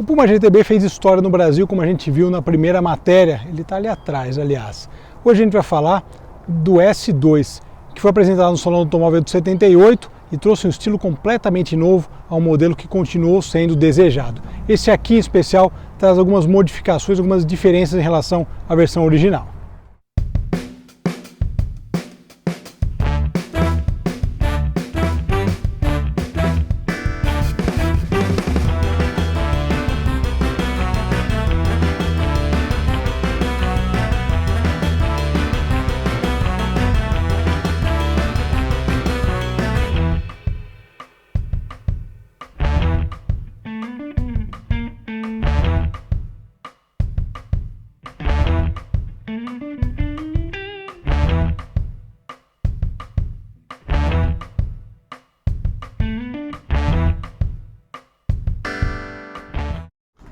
Puma GTB fez história no Brasil, como a gente viu na primeira matéria, ele está ali atrás, aliás. Hoje a gente vai falar do S2, que foi apresentado no Salão do Automóvel de 78 e trouxe um estilo completamente novo ao modelo que continuou sendo desejado. Esse aqui em especial traz algumas modificações, algumas diferenças em relação à versão original.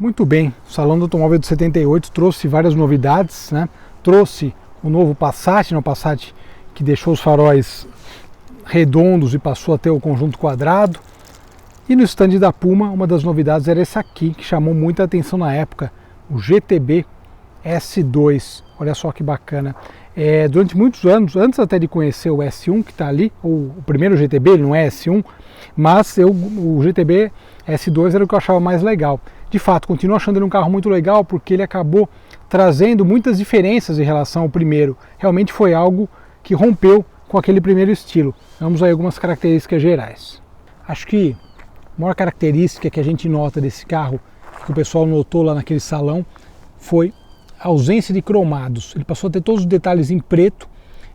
Muito bem, o Salão do Automóvel de 78 trouxe várias novidades, né? Trouxe o novo Passat, né? O Passat que deixou os faróis redondos e passou a ter o conjunto quadrado. E no stand da Puma, uma das novidades era esse aqui, que chamou muita atenção na época, o GTB S2. Olha só que bacana. Durante muitos anos, antes até de conhecer o S1 que está ali, o primeiro GTB, ele não é S1, mas o GTB S2 era o que eu achava mais legal. De fato, continuo achando ele um carro muito legal porque ele acabou trazendo muitas diferenças em relação ao primeiro. Realmente foi algo que rompeu com aquele primeiro estilo. Vamos aí algumas características gerais. Acho que a maior característica que a gente nota desse carro, que o pessoal notou lá naquele salão, foi a ausência de cromados. Ele passou a ter todos os detalhes em preto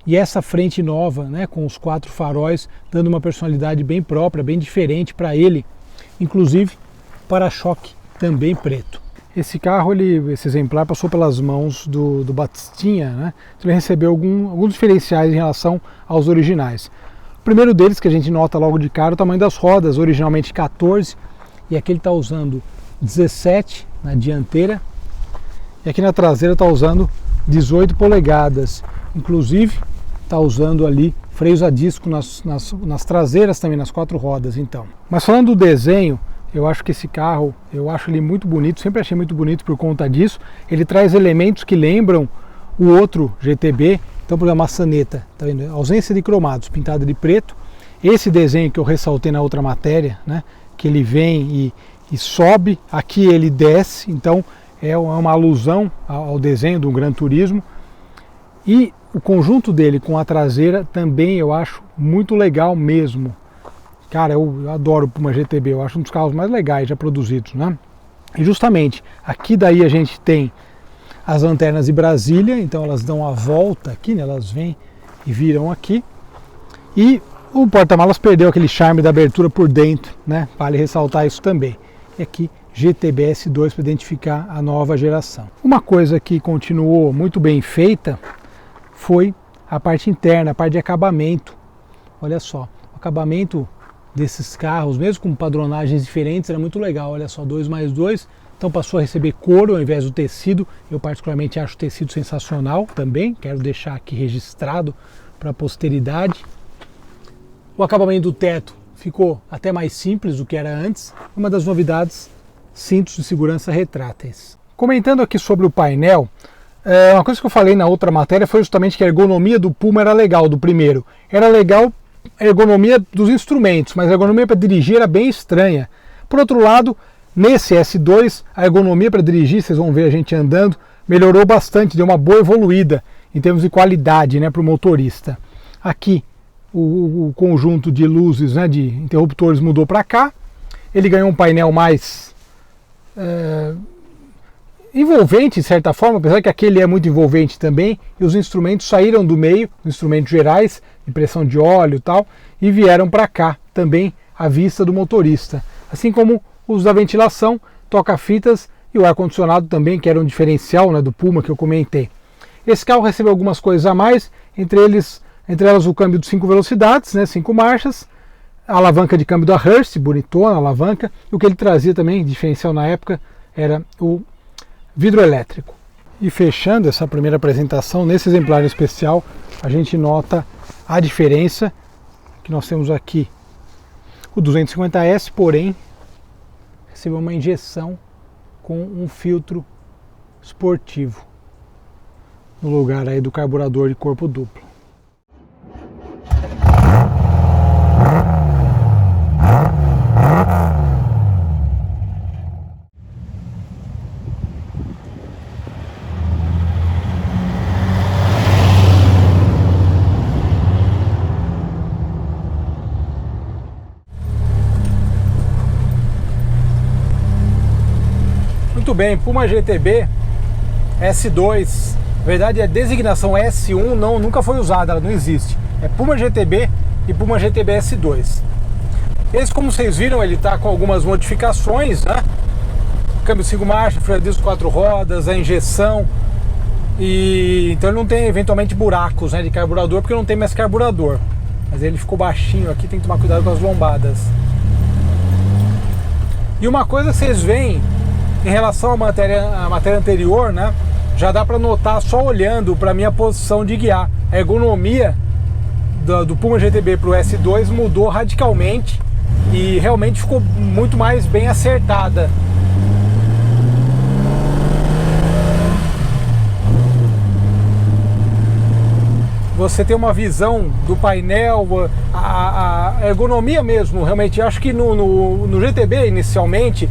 e essa frente nova, né, com os 4 faróis, dando uma personalidade bem própria, bem diferente para ele, inclusive para-choque também preto. Esse carro, esse exemplar passou pelas mãos do Batistinha, né? Ele recebeu alguns diferenciais em relação aos originais. O primeiro deles, que a gente nota logo de cara, o tamanho das rodas, originalmente 14, e aqui ele está usando 17 na dianteira, e aqui na traseira está usando 18 polegadas, inclusive está usando ali freios a disco nas traseiras também, nas 4 rodas então. Mas falando do desenho, eu acho que esse carro, eu acho ele muito bonito, sempre achei muito bonito por conta disso. Ele traz elementos que lembram o outro GTB, então por exemplo a maçaneta, tá vendo? Ausência de cromados, pintada de preto. Esse desenho que eu ressaltei na outra matéria, né? Que ele vem e sobe, aqui ele desce, então é uma alusão ao desenho do Gran Turismo. E o conjunto dele com a traseira também eu acho muito legal mesmo. Cara, eu adoro o Puma GTB, eu acho um dos carros mais legais já produzidos, né? E justamente, aqui daí a gente tem as lanternas de Brasília, então elas dão a volta aqui, né? Elas vêm e viram aqui. E o porta-malas perdeu aquele charme da abertura por dentro, né? Vale ressaltar isso também. E aqui, GTB S2 para identificar a nova geração. Uma coisa que continuou muito bem feita foi a parte interna, a parte de acabamento. Olha só, o acabamento desses carros, mesmo com padronagens diferentes, era muito legal. Olha só, 2+2, então passou a receber couro ao invés do tecido. Eu particularmente acho o tecido sensacional também, quero deixar aqui registrado para a posteridade. O acabamento do teto ficou até mais simples do que era antes. Uma das novidades, cintos de segurança retráteis. Comentando aqui sobre o painel, uma coisa que eu falei na outra matéria foi justamente que a ergonomia do Puma era legal, do primeiro. Era legal a ergonomia dos instrumentos, mas a ergonomia para dirigir era bem estranha. Por outro lado, nesse S2, a ergonomia para dirigir, vocês vão ver a gente andando, melhorou bastante, deu uma boa evoluída em termos de qualidade, né, para o motorista. Aqui, o conjunto de luzes, né, de interruptores mudou para cá. Ele ganhou um painel mais envolvente, de certa forma, apesar que aquele é muito envolvente também, e os instrumentos saíram do meio, os instrumentos gerais, de pressão de óleo e tal, e vieram para cá, também à vista do motorista. Assim como os da ventilação, toca-fitas e o ar-condicionado também, que era um diferencial, né, do Puma que eu comentei. Esse carro recebeu algumas coisas a mais, entre elas o câmbio de 5 velocidades, né, 5 marchas, a alavanca de câmbio da Hurst, bonitona a alavanca, e o que ele trazia também, diferencial na época, era o vidro elétrico. E fechando essa primeira apresentação, nesse exemplar especial, a gente nota a diferença que nós temos aqui. O 250S, porém, recebeu uma injeção com um filtro esportivo no lugar aí do carburador de corpo duplo. Muito bem, Puma GTB S2, na verdade a designação S1 nunca foi usada, ela não existe. É Puma GTB e Puma GTB S2. Esse, como vocês viram, ele está com algumas modificações, né? Câmbio 5 marchas, freio a disco 4 rodas, a injeção, e então ele não tem eventualmente buracos, né, de carburador, porque não tem mais carburador. Mas ele ficou baixinho aqui, tem que tomar cuidado com as lombadas. E uma coisa que vocês veem em relação à matéria anterior, né, já dá para notar só olhando para a minha posição de guiar. A ergonomia do Puma GTB para o S2 mudou radicalmente e realmente ficou muito mais bem acertada. Você tem uma visão do painel, a ergonomia mesmo, realmente. Acho que no GTB inicialmente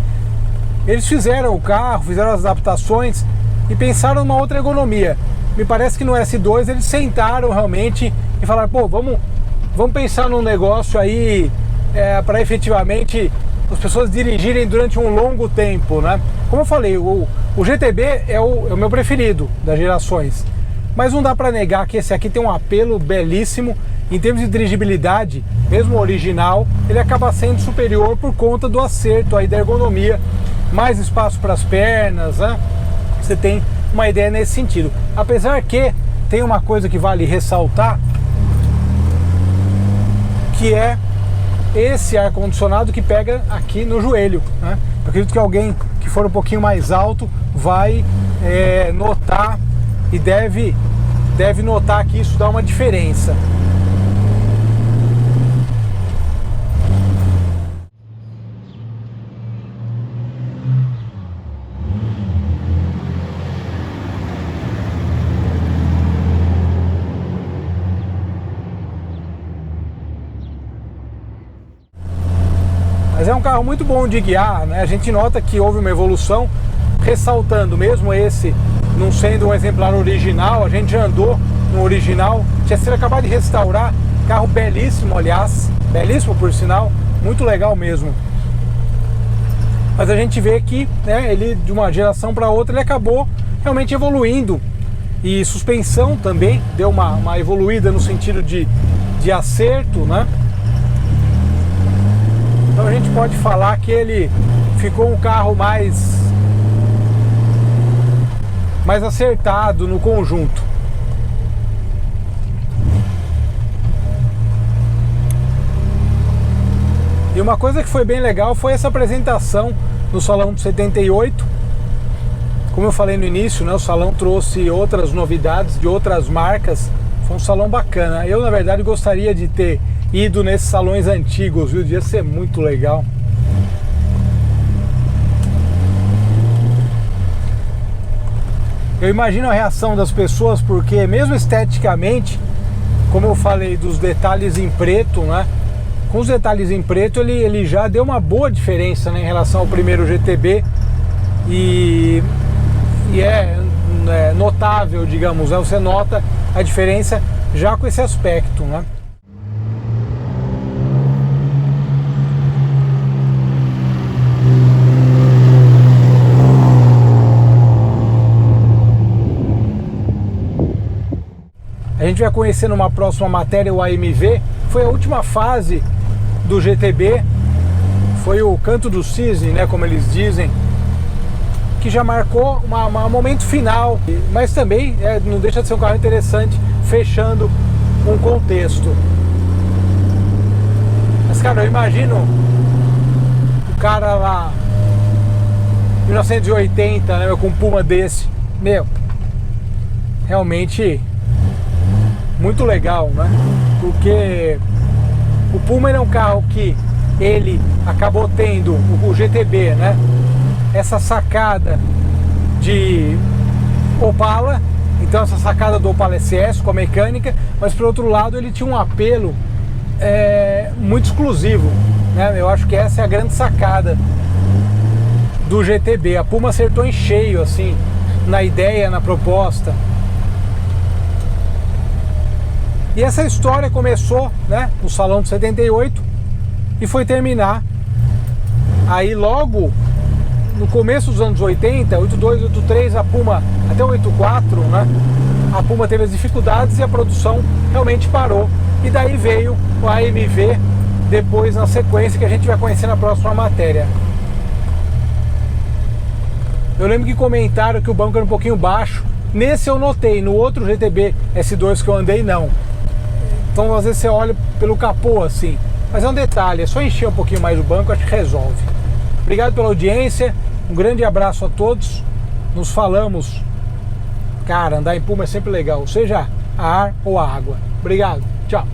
eles fizeram o carro, fizeram as adaptações e pensaram numa outra ergonomia. Me parece que no S2 eles sentaram realmente e falaram, pô, vamos pensar num negócio aí para efetivamente as pessoas dirigirem durante um longo tempo, né? Como eu falei, o GTB é o meu preferido das gerações, mas não dá para negar que esse aqui tem um apelo belíssimo. Em termos de dirigibilidade, mesmo o original, ele acaba sendo superior por conta do acerto aí da ergonomia, mais espaço para as pernas, né? Você tem uma ideia nesse sentido. Apesar que tem uma coisa que vale ressaltar, que é esse ar-condicionado que pega aqui no joelho, né? Eu acredito que alguém que for um pouquinho mais alto vai notar e deve notar que isso dá uma diferença. Mas é um carro muito bom de guiar, né? A gente nota que houve uma evolução, ressaltando mesmo esse não sendo um exemplar original. A gente já andou no original, tinha sido acabado de restaurar, carro belíssimo, aliás, belíssimo por sinal, muito legal mesmo. Mas a gente vê que, né, ele de uma geração para outra ele acabou realmente evoluindo, e suspensão também deu uma evoluída no sentido de acerto, né? Então a gente pode falar que ele ficou um carro mais acertado no conjunto. E uma coisa que foi bem legal foi essa apresentação no Salão do 78. Como eu falei no início, né, o salão trouxe outras novidades de outras marcas. Foi um salão bacana. Eu, na verdade, gostaria de ter ido nesses salões antigos, viu? Devia ser muito legal. Eu imagino a reação das pessoas, porque mesmo esteticamente, como eu falei dos detalhes em preto, né? Com os detalhes em preto ele já deu uma boa diferença, né, em relação ao primeiro GTB, e é notável, digamos, né? Você nota a diferença já com esse aspecto, né? A gente vai conhecer numa próxima matéria o AMV. Foi a última fase do GTB, foi o canto do cisne, né, como eles dizem, que já marcou um momento final, mas também não deixa de ser um carro interessante, fechando um contexto. Mas, cara, eu imagino o cara lá 1980, né, com um Puma desse, realmente muito legal, né? Porque o Puma é um carro que ele acabou tendo, o GTB, né? essa sacada de Opala, então essa sacada do Opala SS com a mecânica, mas por outro lado ele tinha um apelo muito exclusivo, né? Eu acho que essa é a grande sacada do GTB. A Puma acertou em cheio assim na ideia, na proposta. E essa história começou, né, no Salão de 78 e foi terminar aí logo no começo dos anos 80, 82, 83, a Puma, até o 84, né, a Puma teve as dificuldades e a produção realmente parou. E daí veio o AMV depois na sequência, que a gente vai conhecer na próxima matéria. Eu lembro que comentaram que o banco era um pouquinho baixo. Nesse eu notei, no outro GTB S2 que eu andei, não. Então às vezes você olha pelo capô assim, mas é um detalhe, é só encher um pouquinho mais o banco, acho que resolve. Obrigado pela audiência, um grande abraço a todos, nos falamos. Cara, andar em Puma é sempre legal, seja a ar ou a água. Obrigado, tchau.